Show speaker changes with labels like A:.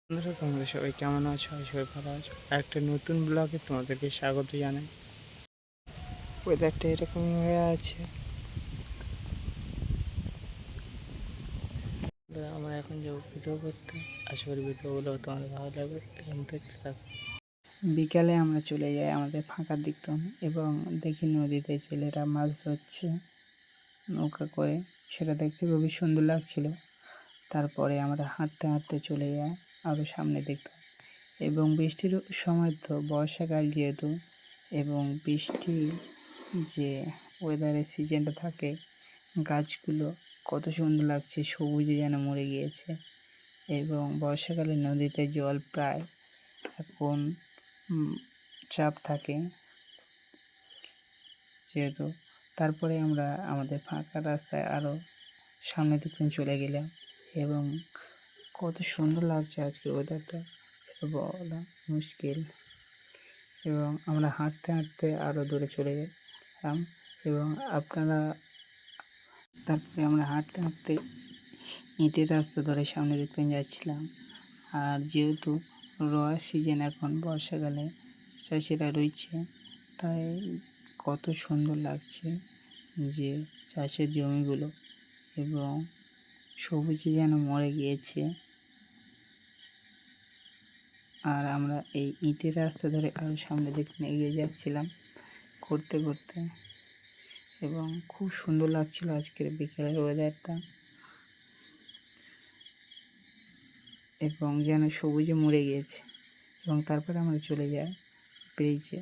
A: বন্ধুরা, তোমরা সবাই কেমন আছো? সবাই ভালো আছো? একটা নতুন ব্লগে তোমাদেরকে স্বাগত জানাই। ওয়েদারটা এরকম হয়ে আছে। আমরা এখন যাবো ভিডিও করতে। আশা করি ভিডিওগুলো তোমাদের ভালো লাগবে, এরকম দেখতে থাকো। বিকালে আমরা চলে যাই আমাদের ফাঁকার দিক এবং দেখি নদীতে ছেলেরা মাছ ধরছে নৌকা করে। সেটা দেখতে খুবই সুন্দর লাগছিল। তারপরে আমরা হাঁটতে হাঁটতে চলে যাই আরও সামনে দেখতে। এবং বৃষ্টির সময় তো বর্ষাকাল যেহেতু, এবং বৃষ্টি যে ওয়েদারের সিজনটা থাকে, গাছগুলো কত সুন্দর লাগছে, সবুজে যেন মরে গিয়েছে। এবং বর্ষাকালে নদীতে জল প্রায় এখন চাপ থাকে যেহেতু। তারপরে আমরা আমাদের ফাঁকা রাস্তায় আরও সামনের দিকে চলে গেলাম এবং কত সুন্দর লাগছে আজকের ওয়েদারটা, বলা মুশকিল। এবং আমরা হাঁটতে হাঁটতে আরও দূরে চলে গেলাম এবং তারপরে আমরা হাঁটতে হাঁটতে ইটের রাস্তা ধরে সামনে দিকে যাচ্ছিলাম। আর যেহেতু রোয়ার সিজন, এখন বর্ষাকালে চাষিরা রয়েছে, তাই কত সুন্দর লাগছে যে চাষের জমিগুলো এবং সবুজে যেন মরে গিয়েছে। আর আমরা এই ইটের রাস্তা ধরে আরও সামনে দিকে এগিয়ে যাচ্ছিলাম করতে করতে, এবং খুব সুন্দর লাগছিল আজকের বিকেলের ওয়েদারটা, এবং যেন সবুজে মরে গিয়েছে। এবং তারপরে আমরা চলে যাই ব্রিজে।